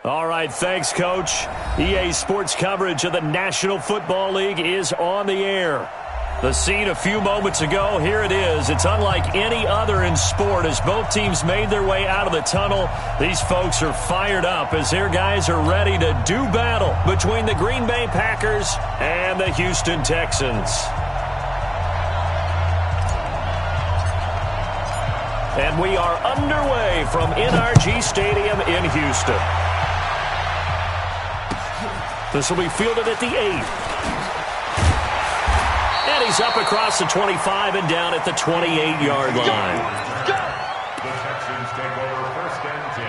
All right, thanks, Coach. EA Sports coverage of the National Football League is on the air. The scene a few moments ago, here it is. It's unlike any other in sport as both teams made their way out of the tunnel. These folks are fired up as their guys are ready to do battle between the Green Bay Packers and the Houston Texans. And we are underway from NRG Stadium in Houston. This will be fielded at the 8. And he's up across the 25 and down at the 28-yard line. The Texans take over first and 10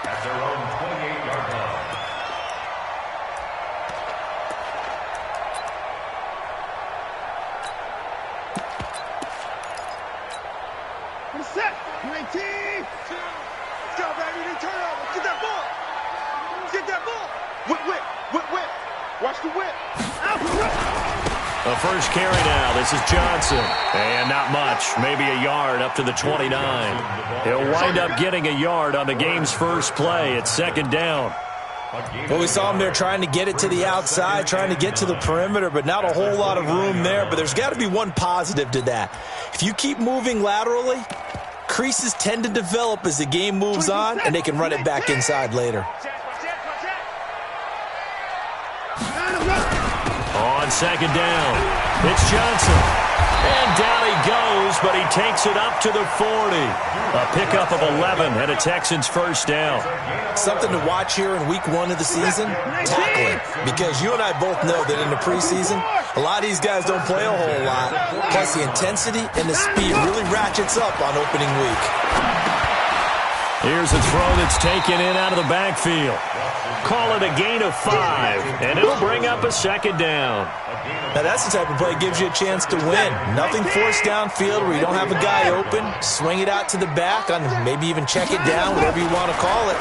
at their own 28-yard line. Set. 19. Let's go, baby. Turnover. Get that ball. Get that ball. Whip. Watch the whip. The first carry now. This is Johnson. And not much. Maybe a yard up to the 29. He'll wind up getting a yard on the game's first play. It's second down. Well, we saw him there trying to get it to the outside, trying to get to the perimeter, but not a whole lot of room there. But there's got to be one positive to that. If you keep moving laterally, creases tend to develop as the game moves on, and they can run it back inside later. On second down, it's Johnson. And down he goes, but he takes it up to the 40. A pickup of 11 and a Texans first down. Something to watch here in week 1 of the season, tackling. Because you and I both know that in the preseason, a lot of these guys don't play a whole lot. Plus the intensity and the speed really ratchets up on opening week. Here's a throw that's taken in out of the backfield. Call it a gain of 5, and it'll bring up a second down. Now that's the type of play that gives you a chance to win. Nothing forced downfield where you don't have a guy open. Swing it out to the back, on maybe even check it down, whatever you want to call it.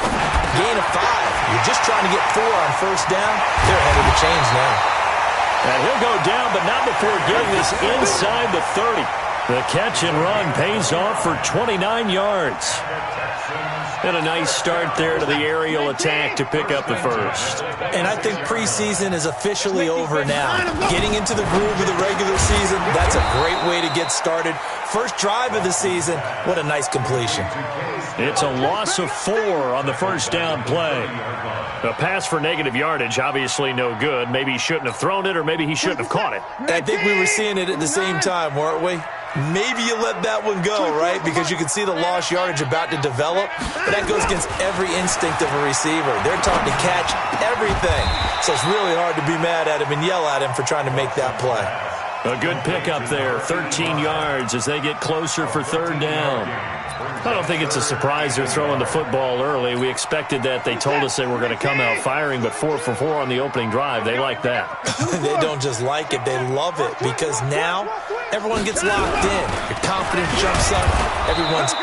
Gain of 5. You're just trying to get 4 on first down. They're ahead of the chains now. And he'll go down, but not before getting this inside the 30. The catch and run pays off for 29 yards. And a nice start there to the aerial attack to pick up the first. And I think preseason is officially over now. Getting into the groove of the regular season, that's a great way to get started. First drive of the season, what a nice completion. It's a loss of 4 on the first down play. A pass for negative yardage, obviously no good. Maybe he shouldn't have thrown it, or maybe he shouldn't have caught it. I think we were seeing it at the same time, weren't we? Maybe you let that one go, right? Because you can see the lost yardage about to develop. But that goes against every instinct of a receiver. They're taught to catch everything. So it's really hard to be mad at him and yell at him for trying to make that play. A good pickup there, 13 yards as they get closer for third down. I don't think it's a surprise they're throwing the football early. We expected that. They told us they were going to come out firing, but 4 for 4 on the opening drive. They like that. They don't just like it, they love it, because now everyone gets locked in. Your confidence jumps up. Everyone's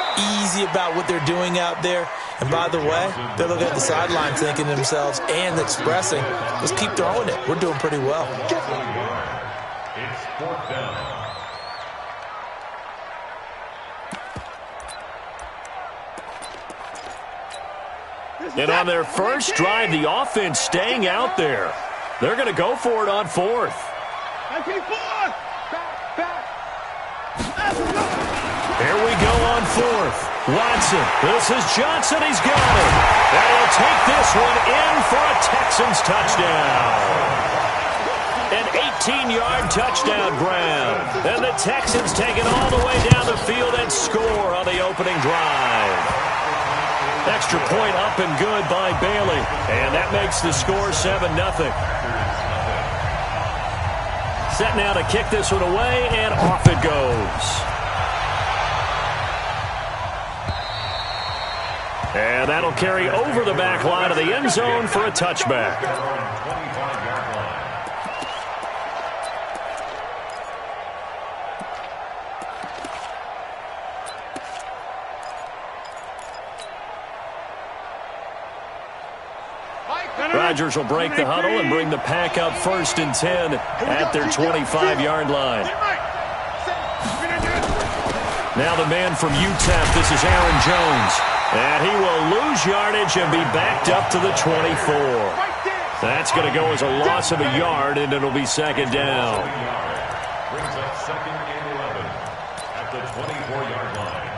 easy about what they're doing out there. And by the way, they're looking at the sideline thinking to themselves and expressing, let's keep throwing it. We're doing pretty well. It's fourth down. And on their first drive, the offense staying out there. They're going to go for it on 4th. Here we go on 4th. Watson. This is Johnson. He's got it. And he'll take this one in for a Texans touchdown. An 18-yard touchdown grab. And the Texans take it all the way down the field and score on the opening drive. Extra point up and good by Bailey. And that makes the score 7-0. Set now to kick this one away, and off it goes. And that'll carry over the back line of the end zone for a touchback. Rodgers will break the huddle and bring the pack up 1st and 10 at their 25-yard line. Now the man from UTEP, this is Aaron Jones. And he will lose yardage and be backed up to the 24. That's going to go as a loss of a yard, and it'll be second down. Brings up second and 11 at the 24-yard line.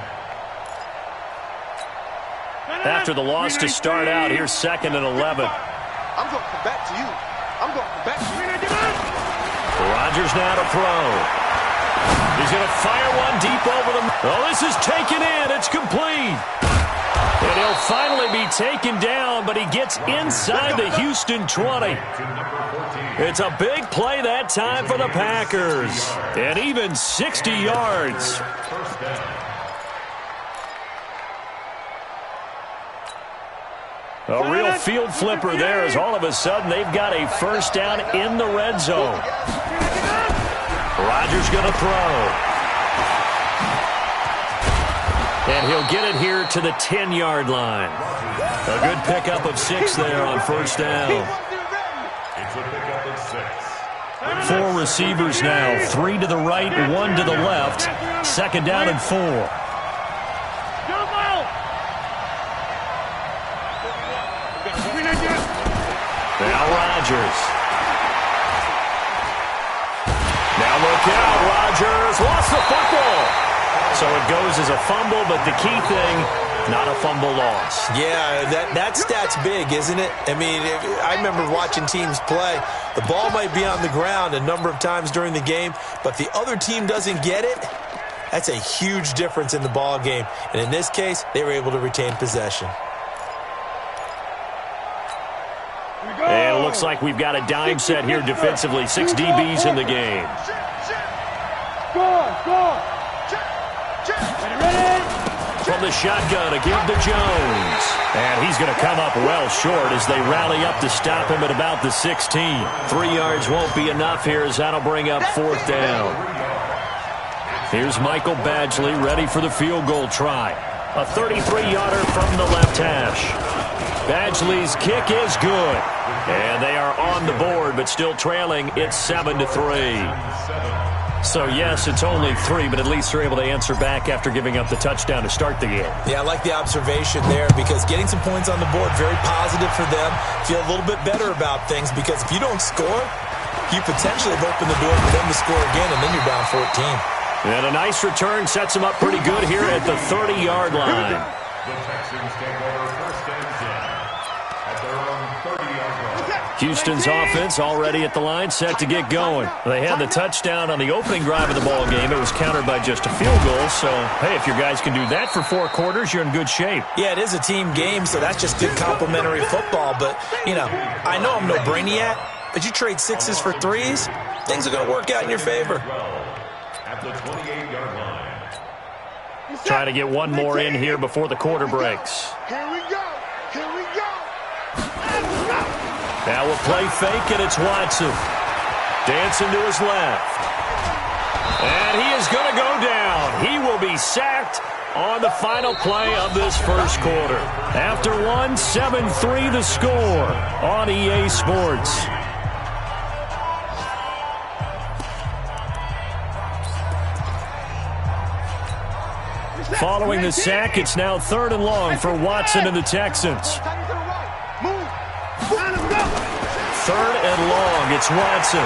After the loss to start out, here's second and 11. I'm going to come back to you. I'm going to come back to you. Rodgers now to throw. He's going to fire one deep over the... Oh, this is taken in. It's complete. And he'll finally be taken down, but he gets inside the Houston 20. It's a big play that time for the Packers. And even 60 yards. A real field flipper there as all of a sudden they've got a first down in the red zone. Rodgers going to throw. And he'll get it here to the 10-yard line. A good pickup of 6 there on first down. It's a pickup of 6. 4 receivers now. 3 to the right, 1 to the left. Second down and 4. Now Rodgers. Now look out, Rodgers lost the football. So it goes as a fumble, but the key thing, not a fumble loss. Yeah, that stat's big, isn't it? I mean, I remember watching teams play. The ball might be on the ground a number of times during the game, but the other team doesn't get it. That's a huge difference in the ball game. And in this case, they were able to retain possession. And it looks like we've got a dime set here defensively. 6 DBs in the game. From the shotgun, a give to Jones. And he's going to come up well short as they rally up to stop him at about the 16. 3 yards won't be enough here as that'll bring up fourth down. Here's Michael Badgley ready for the field goal try. A 33-yarder from the left hash. Badgley's kick is good. And they are on the board, but still trailing. It's 7-3. So, yes, it's only 3, but at least they're able to answer back after giving up the touchdown to start the game. Yeah, I like the observation there because getting some points on the board, very positive for them. Feel a little bit better about things because if you don't score, you potentially have opened the door for them to score again, and then you're down 14. And a nice return sets them up pretty good here at the 30-yard line. The Texans take over first and 10 at their own 30-yard line. Houston's offense already at the line, set to get going. They had the touchdown on the opening drive of the ball game. It was countered by just a field goal. So, hey, if your guys can do that for 4 quarters, you're in good shape. Yeah, it is a team game, so that's just good complimentary football. But, you know, I know I'm no brainiac, but you trade 6s for 3s, things are going to work out in your favor. At the 28-yard line. Trying to get one more in here before the quarter breaks. Here we go. Here we go. Now we'll play fake, and it's Watson. Dancing to his left. And he is going to go down. He will be sacked on the final play of this first quarter. After 7-3 the score on EA Sports. Following the sack, it's now 3rd and long for Watson and the Texans. 3rd and long, it's Watson.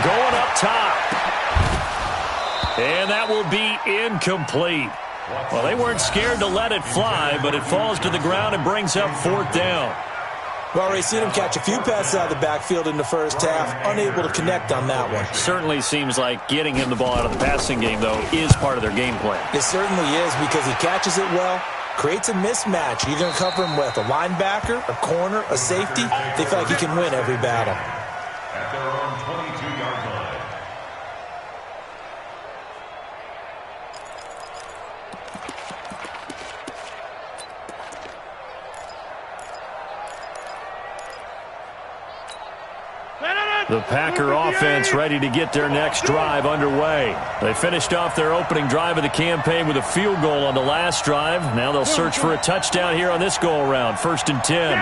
Going up top. And that will be incomplete. Well, they weren't scared to let it fly, but it falls to the ground and brings up 4th down. Well, we've seen him catch a few passes out of the backfield in the first half, unable to connect on that one. Certainly seems like getting him the ball out of the passing game, though, is part of their game plan. It certainly is because he catches it well, creates a mismatch. You're going to cover him with a linebacker, a corner, a safety. They feel like he can win every battle. At their own 22-yard line. The Packer offense ready to get their next drive underway. They finished off their opening drive of the campaign with a field goal on the last drive. Now they'll search for a touchdown here on this go-around. 1st and 10.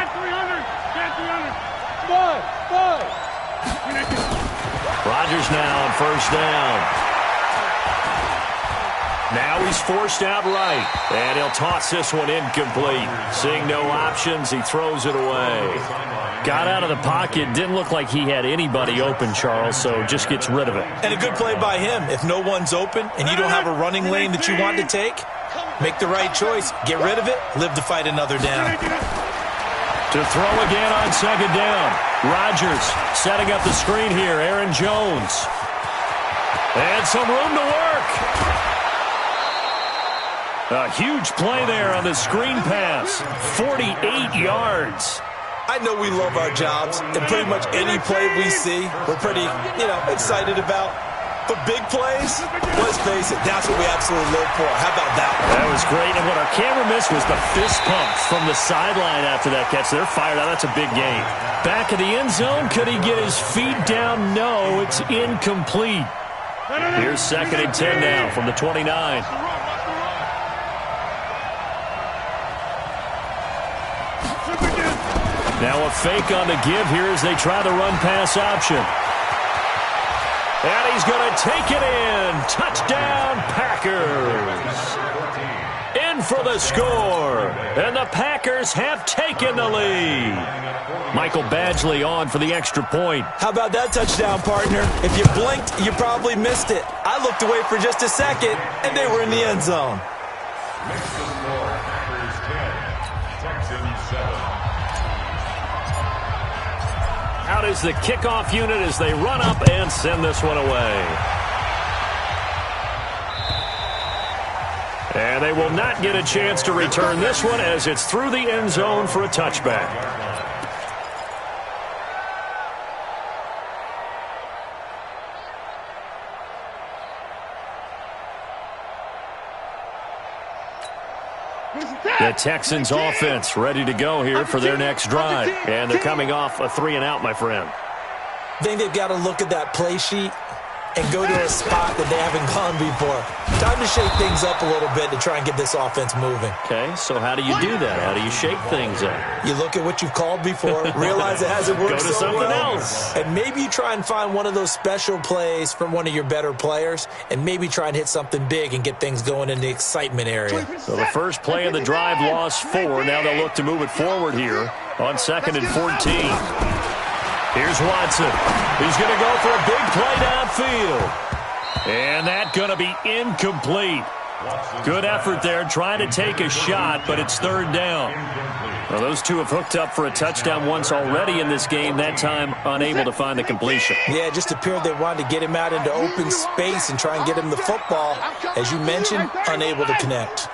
Rodgers now on 1st down. Now he's forced out right, and he'll toss this one incomplete. Seeing no options, he throws it away. Got out of the pocket, didn't look like he had anybody open, Charles, so just gets rid of it. And a good play by him. If no one's open and you don't have a running lane that you want to take, make the right choice. Get rid of it, live to fight another down. To throw again on second down. Rodgers setting up the screen here. Aaron Jones. And some room to work. A huge play there on the screen pass. 48 yards. I know we love our jobs, and pretty much any play we see, we're pretty, excited about. But big plays, let's face it, that's what we absolutely live for. How about that one? That was great, and what our camera missed was the fist pumps from the sideline after that catch. They're fired out. That's a big game. Back of the end zone, could he get his feet down? No, it's incomplete. Here's 2nd and 10 now from the 29. Now a fake on the give here as they try the run-pass option. And he's going to take it in. Touchdown, Packers. In for the score. And the Packers have taken the lead. Michael Badgley on for the extra point. How about that touchdown, partner? If you blinked, you probably missed it. I looked away for just a second, and they were in the end zone. Makes the score Packers 10, Texans 7. Out is the kickoff unit as they run up and send this one away. And they will not get a chance to return this one as it's through the end zone for a touchback. The Texans offense ready to go here for their next drive. And they're coming off a 3-and-out, my friend. I think they've got to look at that play sheet and go to a spot that they haven't gone before. Time to shake things up a little bit to try and get this offense moving. Okay, so how do you do that? How do you shake things up? You look at what you've called before, realize it hasn't worked Go to so something well, else. and maybe you try and find one of those special plays from one of your better players, and maybe try and hit something big and get things going in the excitement area. So the first play of the drive lost 4. Now they'll look to move it forward here on 2nd and 14. Here's Watson. He's going to go for a big play downfield. And that's going to be incomplete. Good effort there, trying to take a shot, but it's 3rd down. Well, those two have hooked up for a touchdown once already in this game, that time unable to find the completion. Yeah, it just appeared they wanted to get him out into open space and try and get him the football. As you mentioned, unable to connect.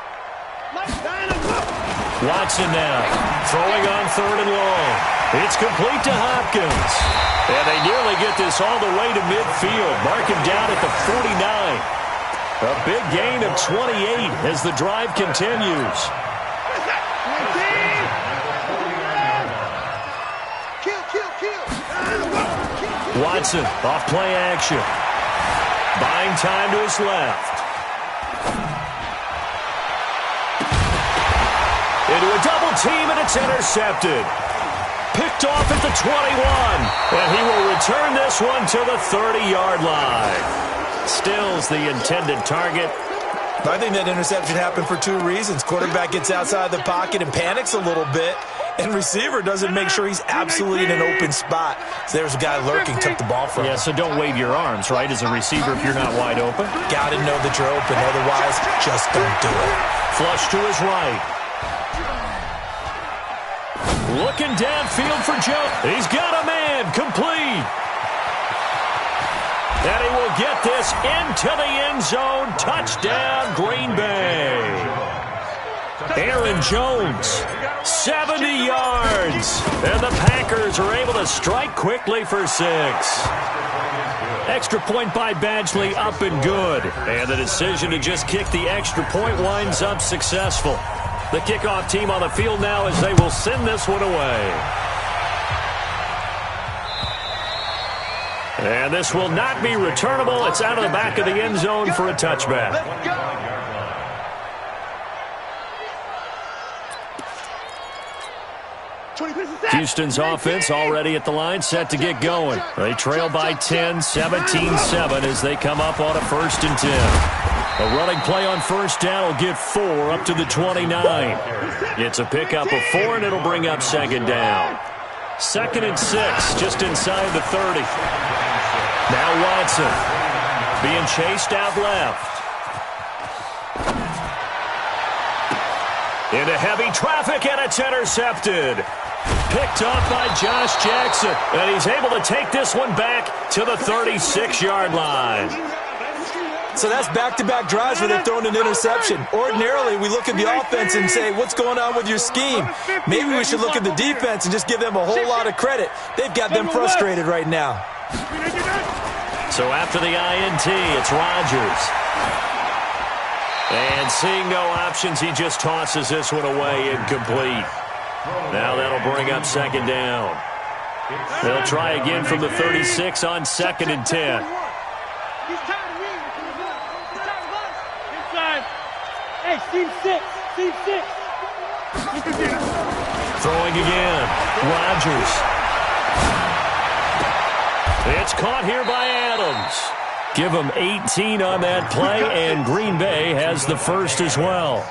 Watson now, throwing on 3rd and long. It's complete to Hopkins. And they nearly get this all the way to midfield. Mark him down at the 49. A big gain of 28 as the drive continues. Watson off play action. Buying time to his left. Into a double team, and it's intercepted. Picked off at the 21, and he will return this one to the 30-yard line. Stills the intended target. I think that interception happened for 2 reasons. Quarterback gets outside the pocket and panics a little bit, and receiver doesn't make sure he's absolutely in an open spot. So there's a guy lurking, took the ball from him. Yeah, so don't wave your arms, right, as a receiver if you're not wide open. Got to know that you're open, otherwise just don't do it. Flush to his right. Looking downfield for Joe. He's got a man, complete. And he will get this into the end zone. Touchdown, Green Bay. Aaron Jones, 70 yards. And the Packers are able to strike quickly for 6. Extra point by Badgley, up and good. And the decision to just kick the extra point winds up successful. The kickoff team on the field now as they will send this one away. And this will not be returnable. It's out of the back of the end zone for a touchback. Houston's offense already at the line, set to get going. They trail by 10, 17-7 as they come up on a 1st and 10. A running play on first down will get 4 up to the 29. It's a pickup of 4, and it'll bring up second down. 2nd and 6, just inside the 30. Now Watson being chased out left. Into heavy traffic, and it's intercepted. Picked up by Josh Jackson, and he's able to take this one back to the 36-yard line. So that's back-to-back drives where they've thrown an interception. Ordinarily, we look at the offense and say, what's going on with your scheme? Maybe we should look at the defense and just give them a whole lot of credit. They've got them frustrated right now. So after the INT, it's Rodgers. And seeing no options, he just tosses this one away incomplete. Now that'll bring up second down. They'll try again from the 36 on 2nd and 10. Hey, team 6. Team 6. Throwing again. Rodgers. It's caught here by Adams. Give him 18 on that play, and Green Bay has the first as well.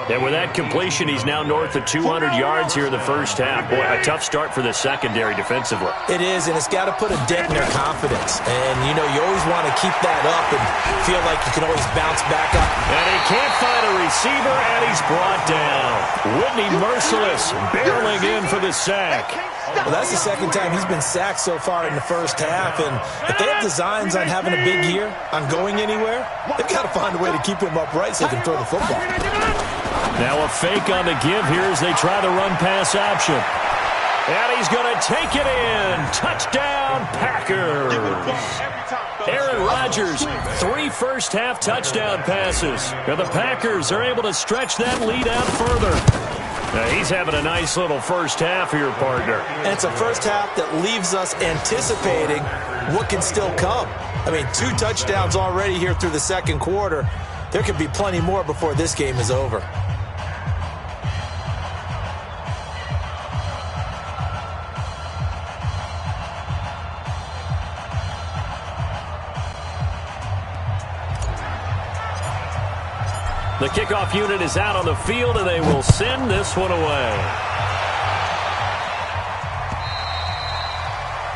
And with that completion, he's now north of 200 yards here in the first half. Boy, a tough start for the secondary defensively. It is, and it's got to put a dent in their confidence. And, you know, you always want to keep that up and feel like you can always bounce back up. And he can't find a receiver, and he's brought down. Whitney Merciless barreling in for the sack. Well, that's the second time he's been sacked so far in the first half. And if they have designs on having a big year, on going anywhere, they've got to find a way to keep him upright so they can throw the football. Now a fake on the give here as they try the run-pass option. And he's going to take it in. Touchdown, Packers. Aaron Rodgers, 3 first-half touchdown passes. And the Packers are able to stretch that lead out further. Now he's having a nice little first half here, partner. And it's a first half that leaves us anticipating what can still come. I mean, 2 touchdowns already here through the second quarter. There could be plenty more before this game is over. The kickoff unit is out on the field, and they will send this one away.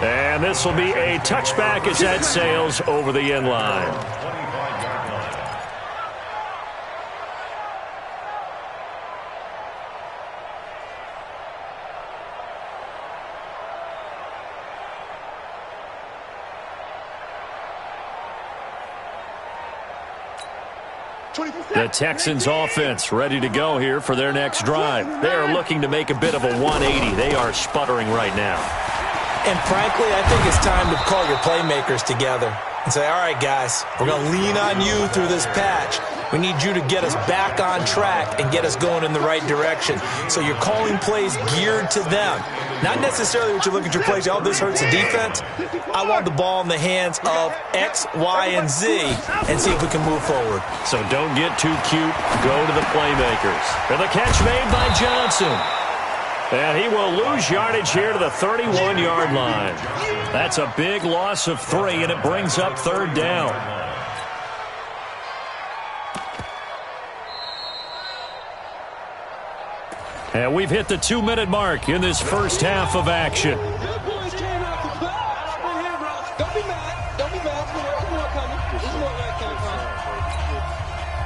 And this will be a touchback as that sails over the end line. The Texans offense ready to go here for their next drive. They are looking to make a bit of a 180. They are sputtering right now. And frankly, I think it's time to call your playmakers together and say, all right, guys, we're going to lean on you through this patch. We need you to get us back on track and get us going in the right direction. So you're calling plays geared to them. Not necessarily what you look at your plays, oh, this hurts the defense. I want the ball in the hands of X, Y, and Z and see if we can move forward. So don't get too cute. Go to the playmakers. And the catch made by Johnson. And he will lose yardage here to the 31-yard line. That's a big loss of 3, and it brings up third down. And we've hit the 2-minute mark in this first half of action.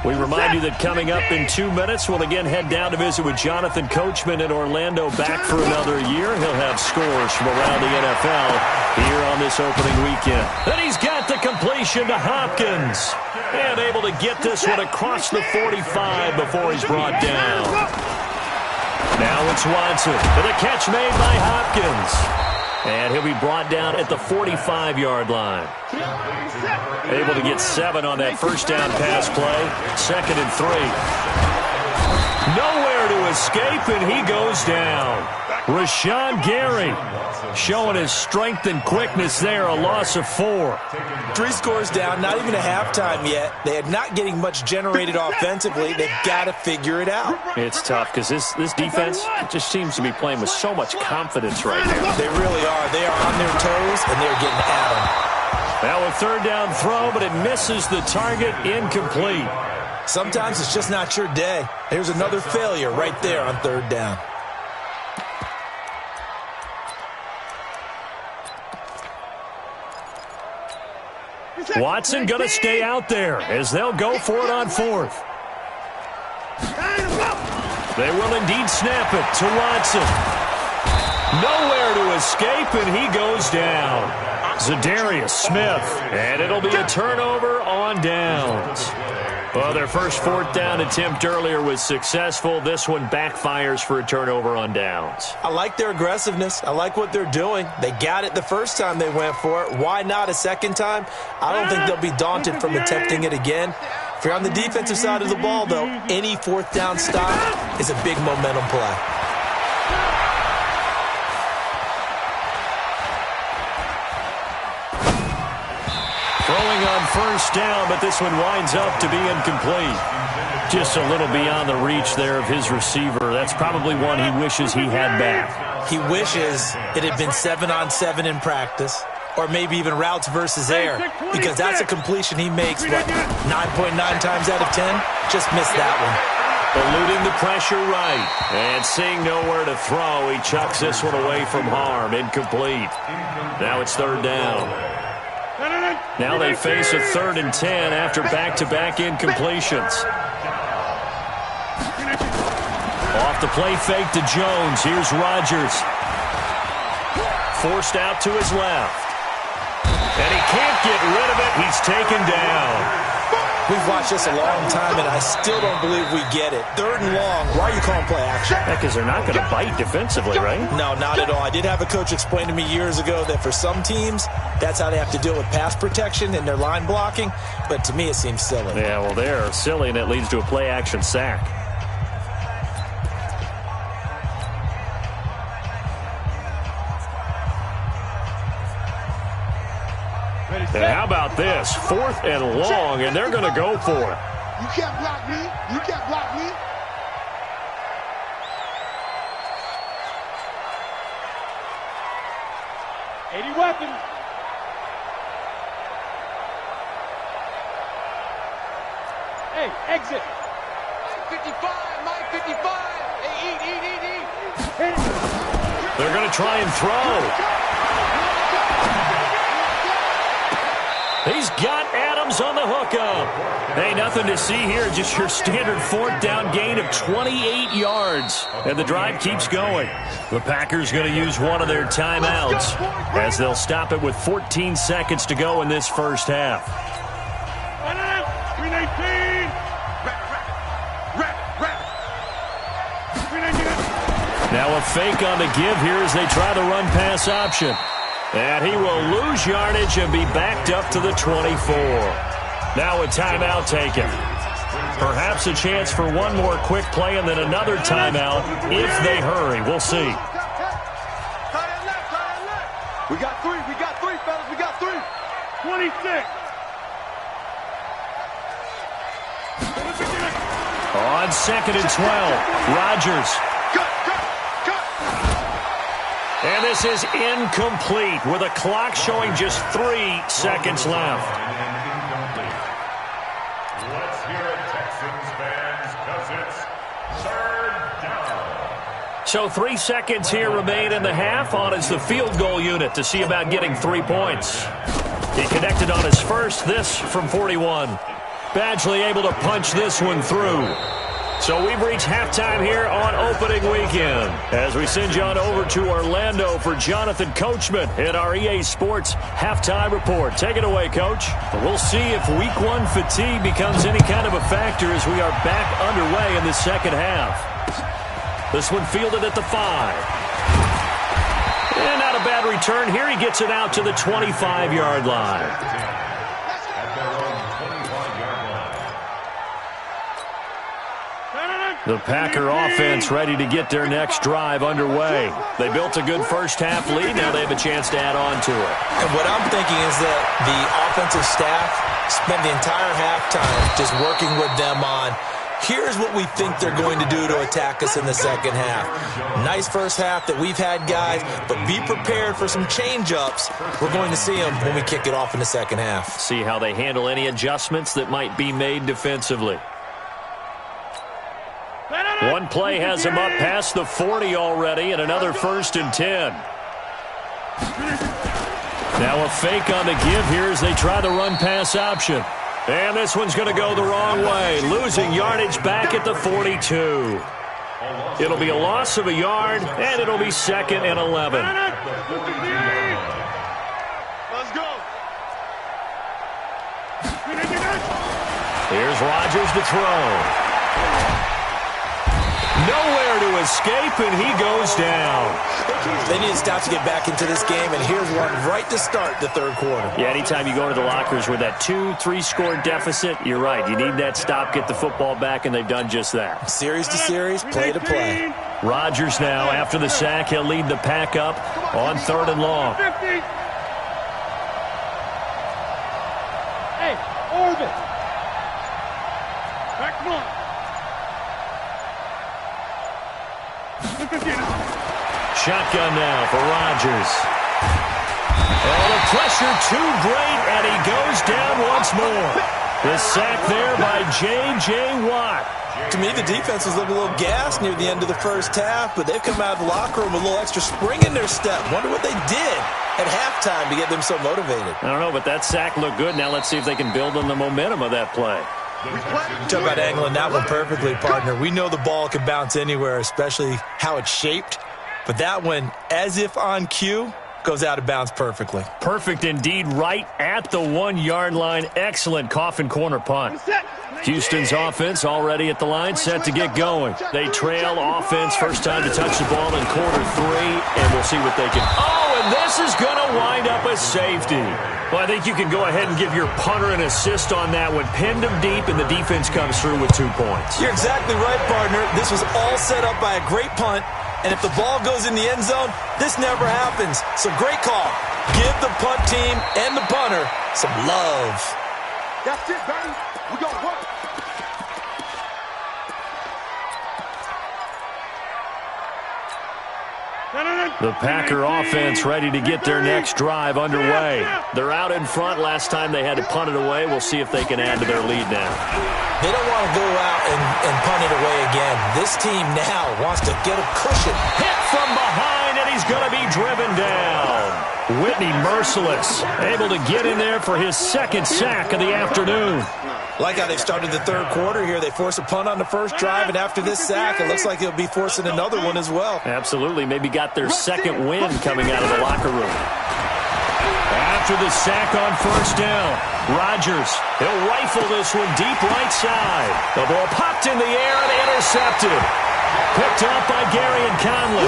We remind you that coming up in 2 minutes, we'll again head down to visit with Jonathan Coachman in Orlando, back for another year. He'll have scores from around the NFL here on this opening weekend. And he's got the completion to Hopkins. And able to get this one across the 45 before he's brought down. Now it's Watson for the catch made by Hopkins. And he'll be brought down at the 45-yard line. Able to get 7 on that first down pass play. 2nd and 3. Nowhere to escape, and he goes down. Rashawn Gary showing his strength and quickness there, a loss of 4. 3 scores down, not even a halftime yet. They are not getting much generated offensively. They've got to figure it out. It's tough because this defense just seems to be playing with so much confidence right now. They really are. They are on their toes, and they're getting at them. Now a third down throw, but it misses the target, incomplete. Sometimes it's just not your day. Here's another failure right there on third down. Watson going to stay out there as they'll go for it on fourth. They will indeed snap it to Watson. Nowhere to escape, and he goes down. Zadarius Smith, and it'll be a turnover on downs. Well, their first fourth down attempt earlier was successful. This one backfires for a turnover on downs. I like their aggressiveness. I like what they're doing. They got it the first time they went for it. Why not a second time? I don't think they'll be daunted from attempting it again. If you're on the defensive side of the ball, though, any fourth down stop is a big momentum play. Throwing on first down, but this one winds up to be incomplete. Just a little beyond the reach there of his receiver. That's probably one he wishes he had back. He wishes it had been 7-on-7 in practice, or maybe even routes versus air, because that's a completion he makes, what, 9.9 times out of 10? Just missed that one. Eluding the pressure right, and seeing nowhere to throw, he chucks this one away from harm. Incomplete. Now it's third down. Now they face a 3rd and 10 after back-to-back incompletions. Off the play fake to Jones. Here's Rodgers. Forced out to his left. And he can't get rid of it. He's taken down. We've watched this a long time, and I still don't believe we get it. 3rd and long. Why are you calling play action? Because they're not going to bite defensively, right? No, not at all. I did have a coach explain to me years ago that for some teams, that's how they have to deal with pass protection and their line blocking. But to me, it seems silly. Yeah, well, they're silly, and it leads to a play action sack. And how about this? 4th and long, and they're going to go for it. You can't block me. You can't block me. '80 weapons. Hey, exit. 55, Mike 55. Hey, eat. They're going to try and throw. He's got Adams on the hookup. Hey, nothing to see here. Just your standard 4th down gain of 28 yards. And the drive keeps going. The Packers going to use one of their timeouts as they'll stop it with 14 seconds to go in this first half. Now a fake on the give here as they try the run-pass option. And he will lose yardage and be backed up to the 24. Now a timeout taken. Perhaps a chance for one more quick play and then another timeout if they hurry. We'll see. We got three, fellas. We got 3. 26. On 2nd and 12, Rodgers. And this is incomplete with a clock showing just 3 seconds left. Let's hear it, Texans fans, because it's 3rd down. So 3 seconds here remain in the half. On is the field goal unit to see about getting 3 points. He connected on his first, this from 41. Badgley able to punch this one through. So we've reached halftime here on opening weekend as we send you on over to Orlando for Jonathan Coachman in our EA Sports halftime report. Take it away, Coach. We'll see if week 1 fatigue becomes any kind of a factor as we are back underway in the second half. This one fielded at the 5. And not a bad return here. He gets it out to the 25-yard line. The Packer offense ready to get their next drive underway. They built a good first-half lead. Now they have a chance to add on to it. And what I'm thinking is that the offensive staff spent the entire halftime just working with them on Here's what we think they're going to do to attack us in the second half. Nice first half that we've had, guys, but be prepared for some change-ups. We're going to see them when we kick it off in the second half. See how they handle any adjustments that might be made defensively. One play has him up past the 40 already, and another 1st and 10. Now a fake on the give here as they try the run-pass option. And this one's going to go the wrong way, losing yardage back at the 42. It'll be a loss of a yard, and it'll be 2nd and 11. Let's go. Here's Rodgers to throw. Nowhere to escape, and he goes down. They need to stop to get back into this game, and here's one right to start the third quarter. Yeah, anytime you go into the lockers with that 2-3 score deficit, you're right. You need that stop, get the football back, and they've done just that. Series to series, play to play. Rodgers now, after the sack, he'll lead the pack up on 3rd and long. Hey, Orbit. Back one. Shotgun now for Rodgers. Oh, the pressure too great, and he goes down once more. The sack there by J.J. Watt. To me, the defense was looking a little gassed near the end of the first half, but they've come out of the locker room with a little extra spring in their step. Wonder what they did at halftime to get them so motivated. I don't know, but that sack looked good. Now let's see if they can build on the momentum of that play. Talk about angling that one perfectly, partner. We know the ball can bounce anywhere, especially how it's shaped. But that one, as if on cue, goes out of bounds perfectly. Perfect indeed, right at the 1-yard line. Excellent coffin corner punt. Houston's offense already at the line, set to get going. They trail offense, first time to touch the ball in quarter 3, and we'll see what they can. Oh, and this is going to wind up a safety. Well, I think you can go ahead and give your punter an assist on that one. Pinned him deep, and the defense comes through with 2 points. You're exactly right, partner. This was all set up by a great punt. And if the ball goes in the end zone, this never happens. So great call. Give the punt team and the punter some love. That's it, baby. We gonna work. The Packer offense ready to get their next drive underway. They're out in front. Last time they had to punt it away. We'll see if they can add to their lead now. They don't want to go out and punt it away again. This team now wants to get a cushion. Hit from behind, and he's going to be driven down. Whitney merciless, able to get in there for his 2nd sack of the afternoon. Like how they've started the third quarter here. They force a punt on the first drive, and after this sack, it looks like they'll be forcing another one as well. Absolutely. Maybe got their 2nd win coming out of the locker room. After the sack on first down, Rodgers, he'll rifle this one deep right side. The ball popped in the air and intercepted. Picked up by Gary and Conley.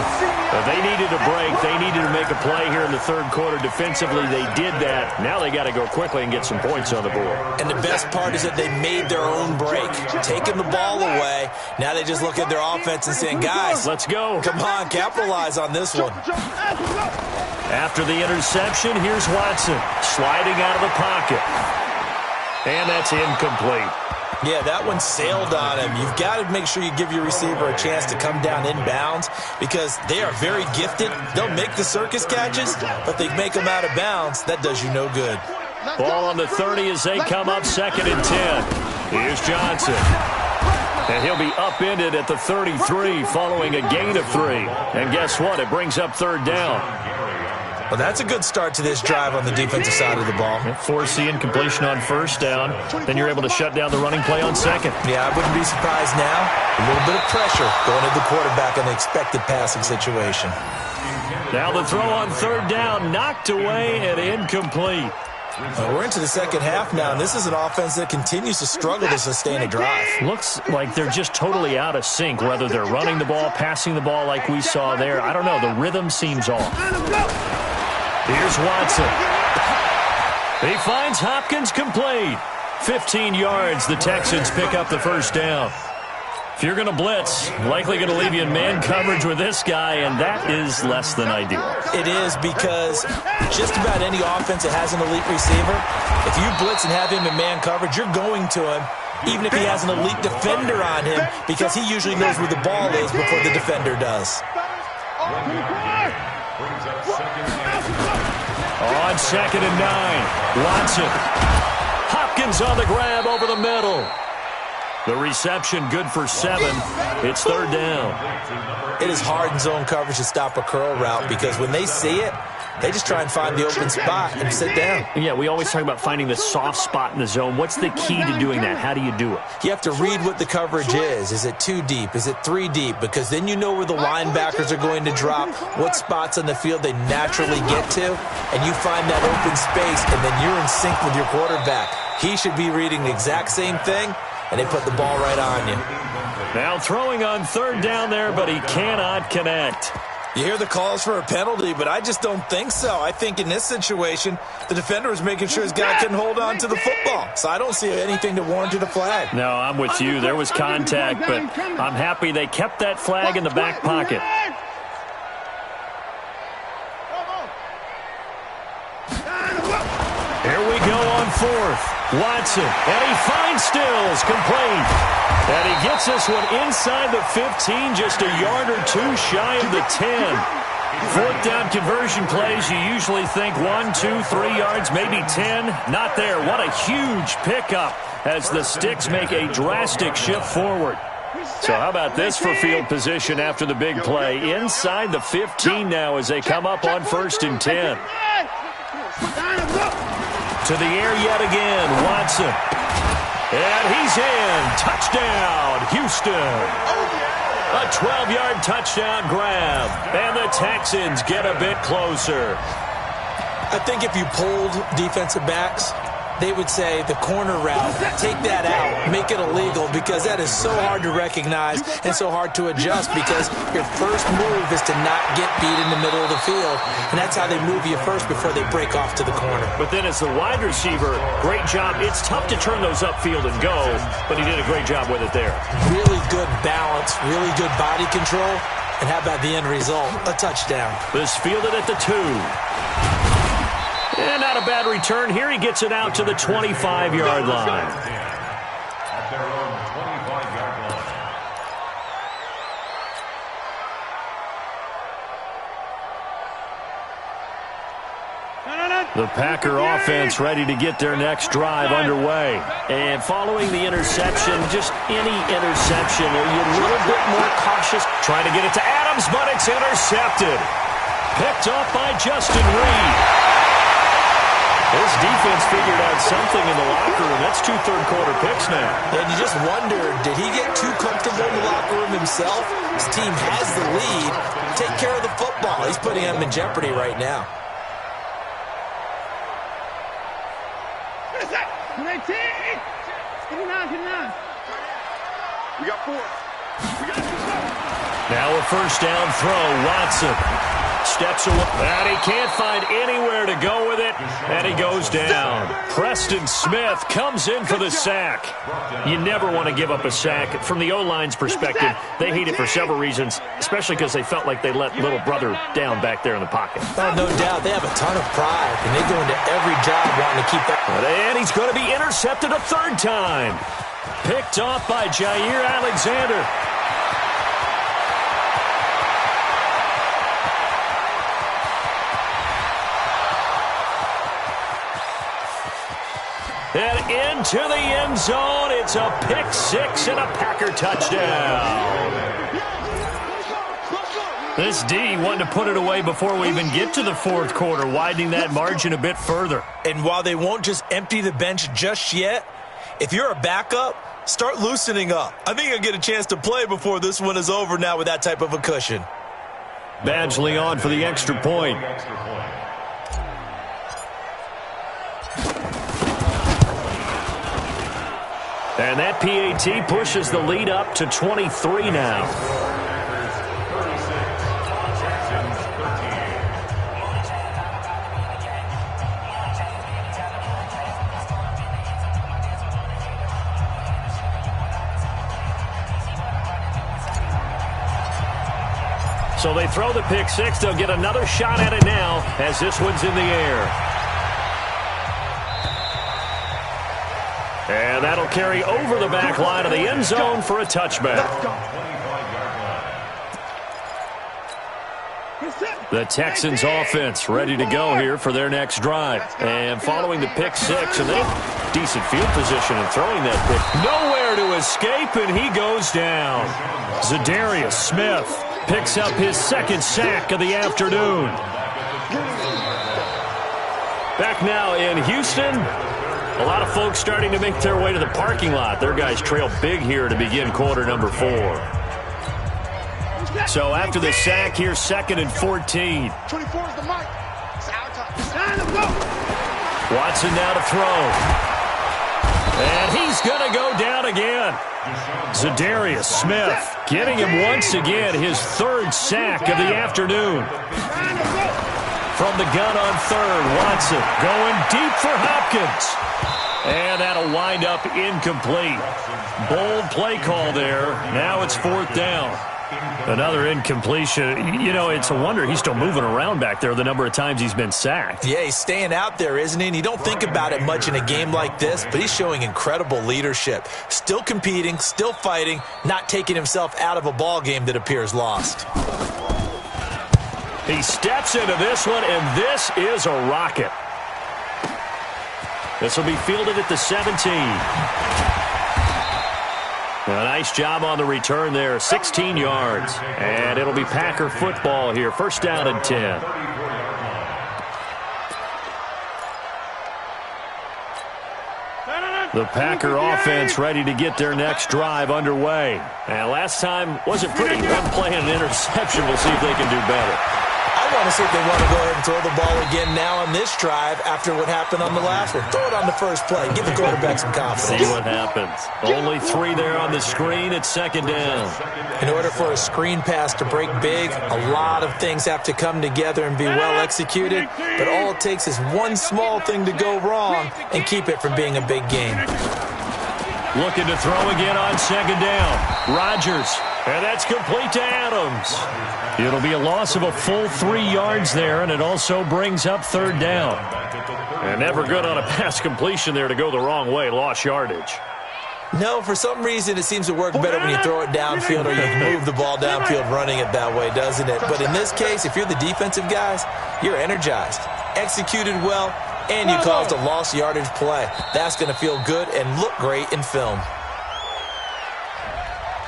But they needed a break. They needed to make a play here in the third quarter. Defensively, they did that. Now they got to go quickly and get some points on the board. And the best part is that they made their own break. Taking the ball away. Now they just look at their offense and saying, guys, let's go. Come on, capitalize on this one. After the interception, here's Watson sliding out of the pocket. And that's incomplete. Yeah, that one sailed on him. You've got to make sure you give your receiver a chance to come down inbounds because they are very gifted. They'll make the circus catches, but they make them out of bounds. That does you no good. Ball on the 30 as they come up 2nd and 10. Here's Johnson. And he'll be upended at the 33 following a gain of 3. And guess what? It brings up 3rd down. Well, that's a good start to this drive on the defensive side of the ball. Force the incompletion on first down. Then you're able to shut down the running play on 2nd. Yeah, I wouldn't be surprised now. A little bit of pressure going at the quarterback in the expected passing situation. Now the throw on 3rd down, knocked away and incomplete. We're into the second half now, and this is an offense that continues to struggle to sustain a drive. Looks like they're just totally out of sync, whether they're running the ball, passing the ball like we saw there. I don't know. The rhythm seems off. Here's Watson. He finds Hopkins complete. 15 yards. The Texans pick up the first down. If you're going to blitz, likely going to leave you in man coverage with this guy, and that is less than ideal. It is because just about any offense that has an elite receiver, if you blitz and have him in man coverage, you're going to him. even if he has an elite defender on him, because he usually knows where the ball is before the defender does. On 2nd and 9, Watson. Hopkins on the grab over the middle. The reception good for 7. It's 3rd down. It is hard in zone coverage to stop a curl route because when they see it, they just try and find the open spot and sit down. Yeah, we always talk about finding the soft spot in the zone. What's the key to doing that? How do you do it? You have to read what the coverage is. Is it 2 deep? Is it 3 deep? Because then you know where the linebackers are going to drop, what spots on the field they naturally get to, and you find that open space, and then you're in sync with your quarterback. He should be reading the exact same thing, and they put the ball right on you. Now throwing on 3rd down there, but he cannot connect. You hear the calls for a penalty, but I just don't think so. I think in this situation, the defender was making sure his guy couldn't hold on to the football. So I don't see anything to warrant a flag. No, I'm with you. There was contact, but I'm happy they kept that flag in the back pocket. Here we go on 4th. Watson, and he finds Stills, complete. And he gets this one inside the 15, just a yard or 2 shy of the 10. 4th down conversion plays, you usually think 1, 2, 3 yards, maybe 10. Not there. What a huge pickup as the Sticks make a drastic shift forward. So how about this for field position after the big play? Inside the 15 now as they come up on 1st and 10. To the air yet again, Watson. And he's in. Touchdown, Houston. A 12-yard touchdown grab. And the Texans get a bit closer. I think if you polled defensive backs, they would say the corner route, take that out, make it illegal, because that is so hard to recognize and so hard to adjust, because your first move is to not get beat in the middle of the field, and that's how they move you first before they break off to the corner. But then as the wide receiver, great job. It's tough to turn those upfield and go, but he did a great job with it there. Really good balance, really good body control, and how about the end result? A touchdown. This fielded at the 2. And not a bad return here. He gets it out to the 25-yard line. At their own 25-yard line. The Packer offense ready to get their next drive underway. And following the interception, just any interception, are you a little bit more cautious? Trying to get it to Adams, but it's intercepted. Picked off by Justin Reed. This defense figured out something in the locker room. That's 2 third-quarter picks now. And you just wonder, did he get too comfortable in the locker room himself? His team has the lead. Take care of the football. He's putting them in jeopardy right now. We got 4. Now a 1st down throw. Watson steps away, and he can't find anywhere to go with it, and he goes down. Preston Smith comes in for the sack. You never want to give up a sack. From the O-line's perspective, they hate it for several reasons, especially because they felt like they let little brother down back there in the pocket. Oh, no doubt. They have a ton of pride, and they go into every job wanting to keep that. And he's going to be intercepted a 3rd time. Picked off by Jair Alexander. And into the end zone. It's a pick-6 and a Packer touchdown. This D wanted to put it away before we even get to the 4th quarter, widening that margin a bit further. And while they won't just empty the bench just yet, if you're a backup, start loosening up. I think you'll get a chance to play before this one is over now with that type of a cushion. Badgley on for the extra point. And that PAT pushes the lead up to 23 now. So they throw the pick-6. They'll get another shot at it now as this one's in the air. And that'll carry over the back line of the end zone for a touchback. The Texans offense ready to go here for their next drive. And following the pick six, and they have decent field position in throwing that pick. Nowhere to escape, and he goes down. Zadarius Smith picks up his second sack of the afternoon. Back now in Houston. A lot of folks starting to make their way to the parking lot. Their guys trail big here to begin quarter number 4. So after the sack, here's 2nd and 14. 24 is the mic. It's our time. Let's go. Watson now to throw. And he's going to go down again. Zadarius Smith getting him once again his 3rd sack of the afternoon. From the gun on 3rd, Watson going deep for Hopkins. And that'll wind up incomplete. Bold play call there. Now it's 4th down. Another incompletion. You know, it's a wonder he's still moving around back there the number of times he's been sacked. Yeah, he's staying out there, isn't he? And you don't think about it much in a game like this, but he's showing incredible leadership. Still competing, still fighting, not taking himself out of a ball game that appears lost. He steps into this one, and this is a rocket. This will be fielded at the 17. A nice job on the return there, 16 yards. And it'll be Packer football here, 1st down and 10. The Packer offense ready to get their next drive underway. And last time wasn't pretty. One play and an interception. We'll see if they can do better. I want to see if they want to go ahead and throw the ball again now on this drive after what happened on the last one. Throw it on the first play. Give the quarterback some confidence. See what happens. Only 3 there on the screen at 2nd down. In order for a screen pass to break big, a lot of things have to come together and be well executed. But all it takes is one small thing to go wrong and keep it from being a big game. Looking to throw again on 2nd down. Rodgers. And that's complete to Adams. It'll be a loss of a full 3 yards there, and it also brings up 3rd down. And never good on a pass completion there to go the wrong way. Lost yardage. No, for some reason it seems to work better when you throw it downfield or you move the ball downfield running it that way, doesn't it? But in this case, if you're the defensive guys, you're energized, executed well, and you caused a lost yardage play. That's going to feel good and look great in film.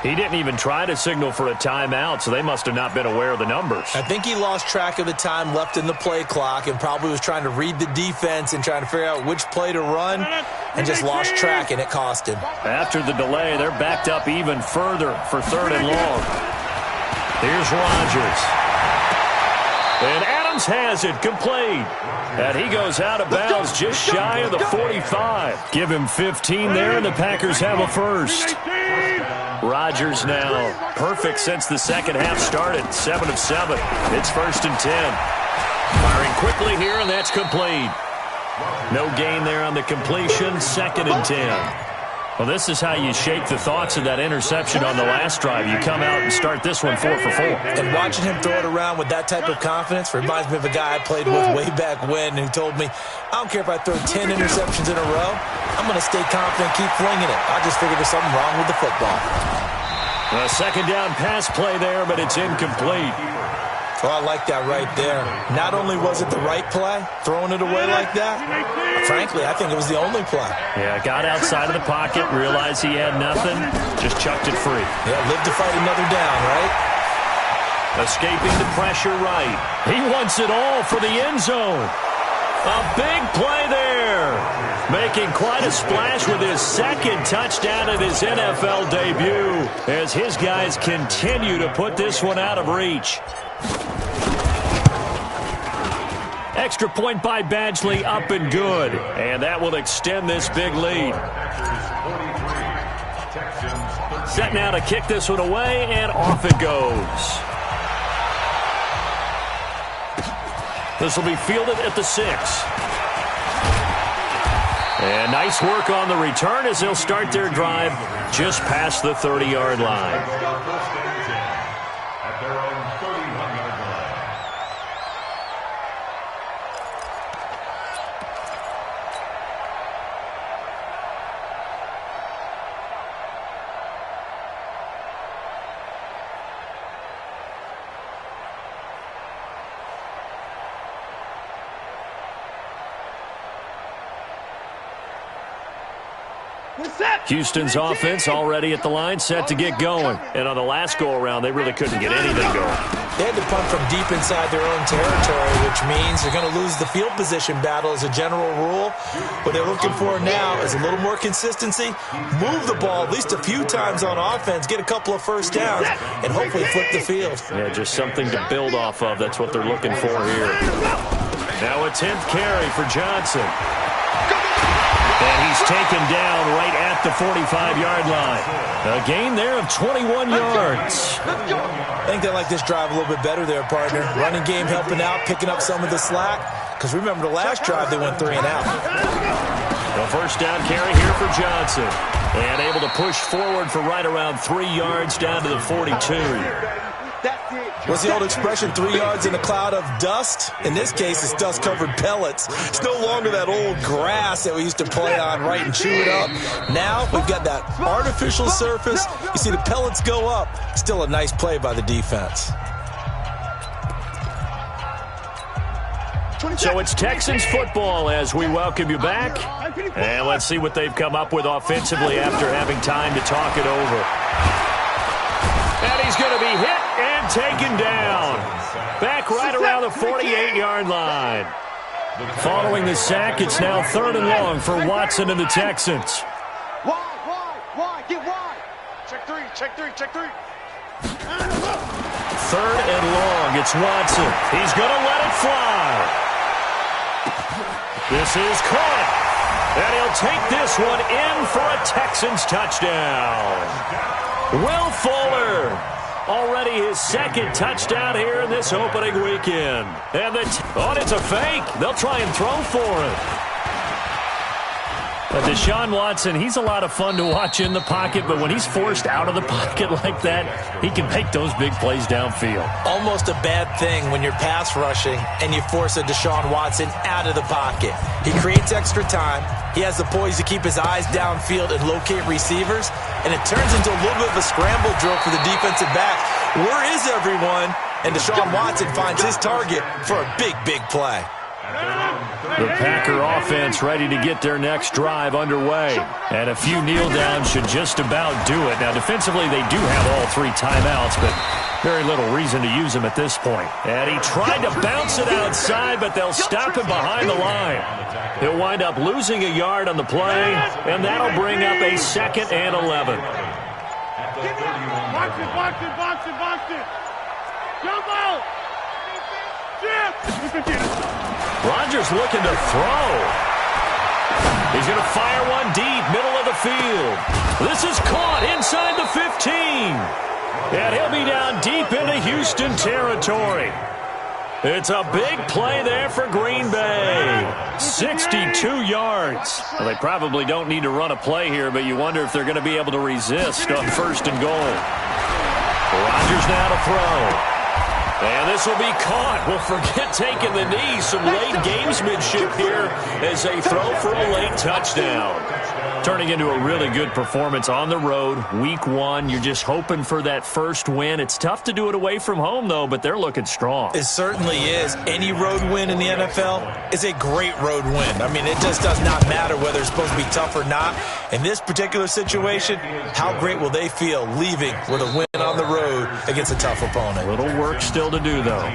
He didn't even try to signal for a timeout, so they must have not been aware of the numbers. I think he lost track of the time left in the play clock and probably was trying to read the defense and trying to figure out which play to run and just lost track, and it cost him. After the delay, they're backed up even further for 3rd and long. Here's Rodgers. And Adams has it complete. And he goes out of bounds just shy of the 45. Give him 15 there, and the Packers have a first. Rodgers now perfect since the second half started. 7 of 7. It's 1st and 10. Firing quickly here, and that's complete. No gain there on the completion. 2nd and 10. Well, this is how you shake the thoughts of that interception on the last drive. You come out and start this one 4 for 4. And watching him throw it around with that type of confidence reminds me of a guy I played with way back when who told me, I don't care if I throw 10 interceptions in a row, I'm going to stay confident, keep flinging it. I just figured there's something wrong with the football. A 2nd down pass play there, but it's incomplete. Oh, I like that right there. Not only was it the right play, throwing it away like that, frankly, I think it was the only play. Yeah, got outside of the pocket, realized he had nothing, just chucked it free. Yeah, live to fight another down, right? Escaping the pressure right. He wants it all for the end zone. A big play there. Making quite a splash with his 2nd touchdown in his NFL debut as his guys continue to put this one out of reach. Extra point by Badgley, up and good. And that will extend this big lead. Set now to kick this one away, and off it goes. This will be fielded at the 6. And nice work on the return as they'll start their drive just past the 30-yard line. Houston's offense already at the line, set to get going. And on the last go-around, they really couldn't get anything going. They had to punt from deep inside their own territory, which means they're going to lose the field position battle as a general rule. What they're looking for now is a little more consistency, move the ball at least a few times on offense, get a couple of first downs, and hopefully flip the field. Yeah, just something to build off of. That's what they're looking for here. Now a 10th carry for Johnson. And he's taken down right at the 45-yard line. A gain there of 21 yards. I think they like this drive a little bit better there, partner. Running game helping out, picking up some of the slack. Because remember, the last drive they went 3 and out. The first down carry here for Johnson. And able to push forward for right around 3 yards down to the 42. What's the old expression, 3 yards in a cloud of dust? In this case, it's dust-covered pellets. It's no longer that old grass that we used to play on, right, and chew it up. Now we've got that artificial surface. You see the pellets go up. Still a nice play by the defense. So it's Texans football as we welcome you back. And let's see what they've come up with offensively after having time to talk it over. And he's going to be hit and taken down. Back right around the 48-yard line. Following the sack, it's now 3rd and long for Watson and the Texans. Wide, get wide. Check three. 3rd and long, it's Watson. He's going to let it fly. This is caught. And he'll take this one in for a Texans touchdown. Will Fuller, already his 2nd touchdown here in this opening weekend. And it's a fake. They'll try and throw for it. But Deshaun Watson, he's a lot of fun to watch in the pocket, but when he's forced out of the pocket like that, he can make those big plays downfield. Almost a bad thing when you're pass rushing and you force a Deshaun Watson out of the pocket. He creates extra time. He has the poise to keep his eyes downfield and locate receivers, and it turns into a little bit of a scramble drill for the defensive back. Where is everyone? And Deshaun Watson finds his target for a big, big play. The Packer offense ready to get their next drive underway. And a few kneel downs should just about do it. Now, defensively, they do have all 3 timeouts, but very little reason to use them at this point. And he tried to bounce it outside, but they'll stop him behind the line. He'll wind up losing a yard on the play, and that'll bring up a 2nd and 11. Box it. Jump out. Rodgers looking to throw. He's going to fire one deep, middle of the field. This is caught inside the 15. And he'll be down deep into Houston territory. It's a big play there for Green Bay. 62 yards. Well, they probably don't need to run a play here, but you wonder if they're going to be able to resist on 1st and goal. Rodgers now to throw. And this will be caught. Well, forget taking the knee. Some late gamesmanship here as they throw for a late touchdown. Turning into a really good performance on the road. Week 1, you're just hoping for that first win. It's tough to do it away from home, though, but they're looking strong. It certainly is. Any road win in the NFL is a great road win. I mean, it just does not matter whether it's supposed to be tough or not. In this particular situation, how great will they feel leaving with a win on the road against a tough opponent? A little work still to do, though.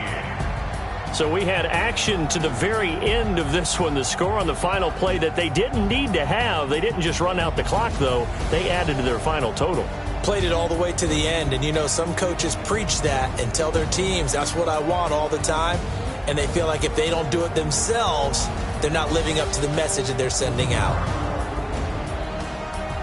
So we had action to the very end of this one. The score on the final play that they didn't need to have. They didn't just run out the clock, though. They added to their final total. Played it all the way to the end. And, you know, some coaches preach that and tell their teams, that's what I want all the time. And they feel like if they don't do it themselves, they're not living up to the message that they're sending out.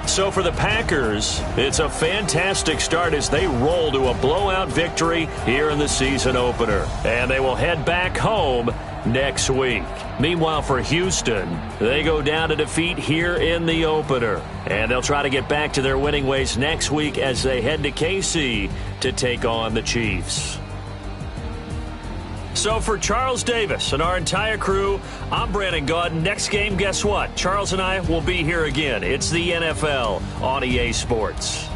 So for the Packers, it's a fantastic start as they roll to a blowout victory here in the season opener. And they will head back home next week. Meanwhile, for Houston, they go down to defeat here in the opener. And they'll try to get back to their winning ways next week as they head to KC to take on the Chiefs. So for Charles Davis and our entire crew, I'm Brandon Gaudin. Next game, guess what? Charles and I will be here again. It's the NFL on EA Sports.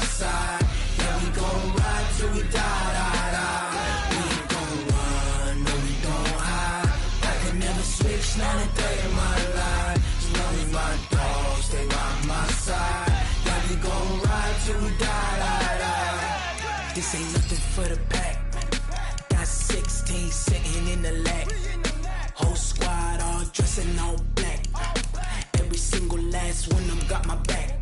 side. Yeah, we gon' ride till we die, die, die. We ain't gon' run, no, we gon' hide. I can never switch, not a day in my life. As long as my dogs stay by my side. Yeah, we gon' ride till we die, die, die. This ain't nothing for the pack. Got 16 sitting in the lap. Whole squad all dressing all black. Every single last one of them got my back.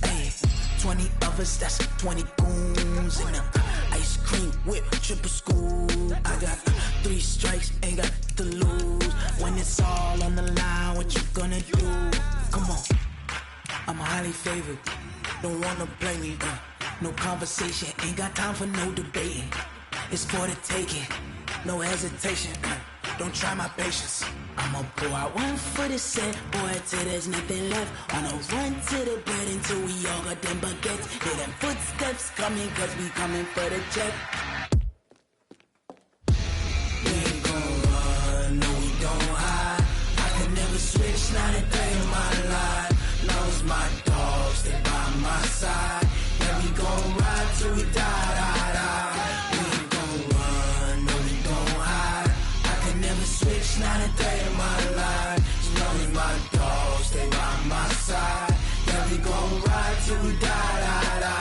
Hey, 20 of us, that's 20 goons. And ice cream whip, triple scoop. I got 3 strikes, ain't got to lose. When it's all on the line, what you gonna do? Come on, I'm highly favored. Don't wanna play me, no conversation, ain't got time for no debating. It's for the taking, no hesitation. Don't try my patience. I'ma pull out one for the set, boy, till there's nothing left. Wanna run to the bed until we all got them baguettes. Hear them footsteps coming, cause we coming for the check. We ain't gon' run, no, we don't hide. I can never switch, not a day in my life. Long as my dogs stay by my side. Yeah, we gon' ride till we die, die, die. We ain't gon' run, no, we don't hide. I can never switch, not a day in my life. As long as my dogs stay by my side. Yeah, we gon' ride till we die, die, die.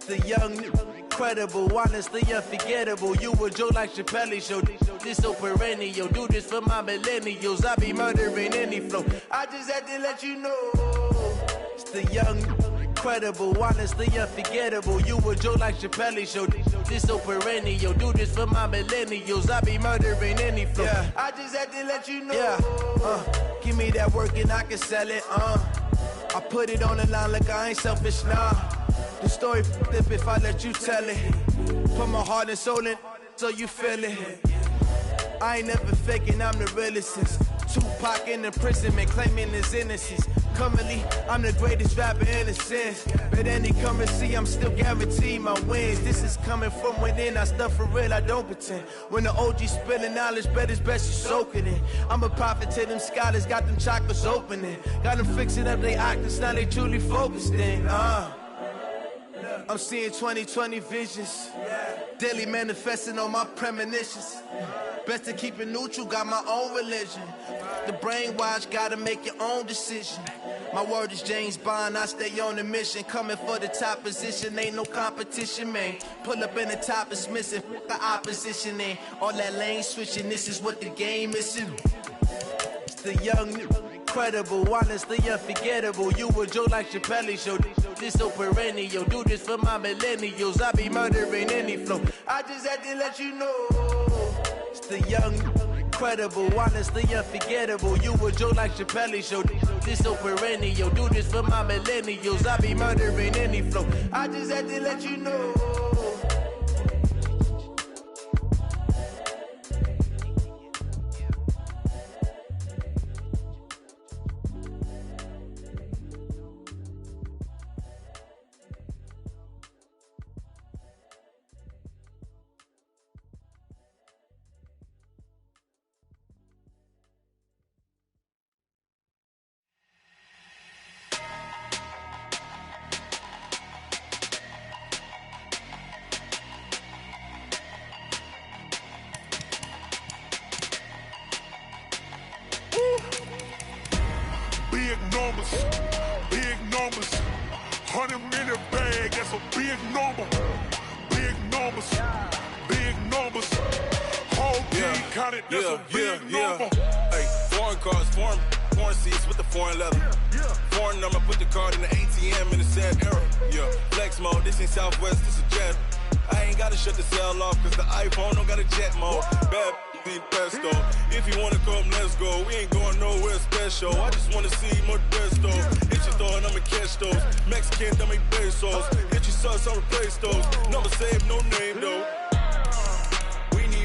The young, incredible, honestly unforgettable. You a Joe like Chappelle show. This so perennial. Do this for my millennials. I be murdering any flow. I just had to let you know. It's the young, incredible, honestly unforgettable. You a Joe like Chappelle show. This so perennial. Do this for my millennials. I be murdering any flow. Yeah. I just had to let you know. Yeah. Give me that work and I can sell it. I put it on the line like I ain't selfish, nah. The story flip if I let you tell it. Put my heart and soul in so you feel it. I ain't never faking, I'm the realest since Tupac in the imprisonment, claiming his innocence. Currently, I'm the greatest rapper in a sense. But any currency, I'm still guaranteed my wins. This is coming from within, I stuff for real, I don't pretend. When the OG spilling knowledge, bet it's best you soak it in. I'm a prophet to them scholars, got them chakras opening. Got them fixing up they octaves, now they truly focused in. I'm seeing 2020 visions. Daily manifesting on my premonitions. Best to keep it neutral, got my own religion. The brainwash, gotta make your own decision. My word is James Bond, I stay on the mission. Coming for the top position, ain't no competition, man. Pull up in the top, it's missing, the opposition ain't. All that lane switching, this is what the game is. It's the young, incredible, honestly unforgettable. You a Joe like Chappelle show. This so perennial. Do this for my millennials. I be murdering any flow. I just had to let you know. It's the young, incredible, honestly unforgettable. You a Joe like Chappelle show. This so perennial. Do this for my millennials. I be murdering any flow. I just had to let you know. Big numbers, 100 minute bag, that's a big number. Big numbers, whole team counted, that's a big number. Hey, foreign cars, foreign seats with the foreign leather. Foreign number, put the card in the ATM in the sad era. Yeah, flex mode, this ain't Southwest, this is jet. I ain't gotta shut the cell off, cause the iPhone don't got a jet mode. Bad pesto. If you wanna come, let's go. We ain't going nowhere special. I just wanna see more Modesto. Hit your thought, I'ma catch those. Mexican, don't make pesos. Hit your sauce, I'll replace those. Number saved, no name though. We need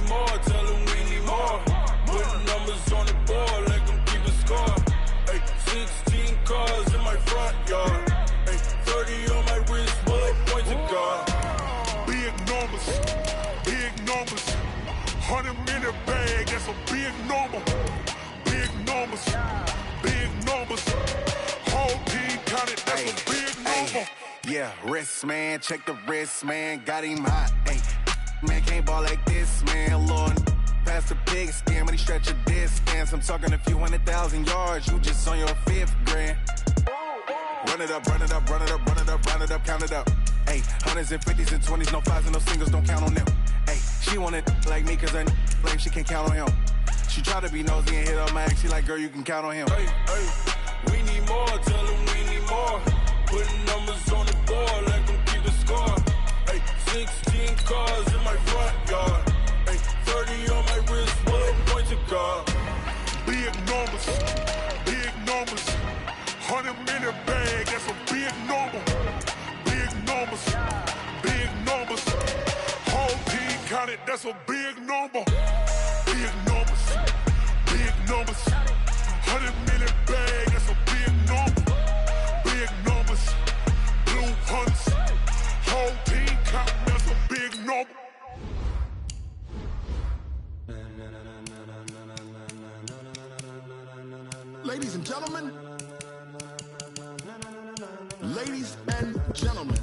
big numbers. 100-minute bag, that's a big number. Big numbers, big numbers. Whole team counted, that's a big number. Yeah, wrist, man, check the wrist, man, got him hot. Ay, man, can't ball like this, man, Lord. Past the big skin, when he stretch a distance. I'm talking a few 100,000 yards, you just on your 5th grand. Run it up, run it up, run it up, run it up, run it up, count it up. Ay, hundreds and 50s and 20s, no 5s and no singles, don't count on them. Ay, she want it like me, cause her flame, she can't count on him. She try to be nosy and hit up my ex, she like, girl, you can count on him. Hey, hey, we need more, tell them we need more. Putting numbers on the board, let them keep the score. Hey, 16 cars in my front yard. Hey, 30 on my wrist, bullet point to guard. Big numbers, big numbers. 100-minute bag, that's a big number. Big numbers, big numbers. Whole team counted, that's a big number. Big numbers, big numbers. 100-minute bag, that's a big number. Big numbers, blue hunts. Whole team counting, that's a big number. Ladies and gentlemen, ladies and gentlemen.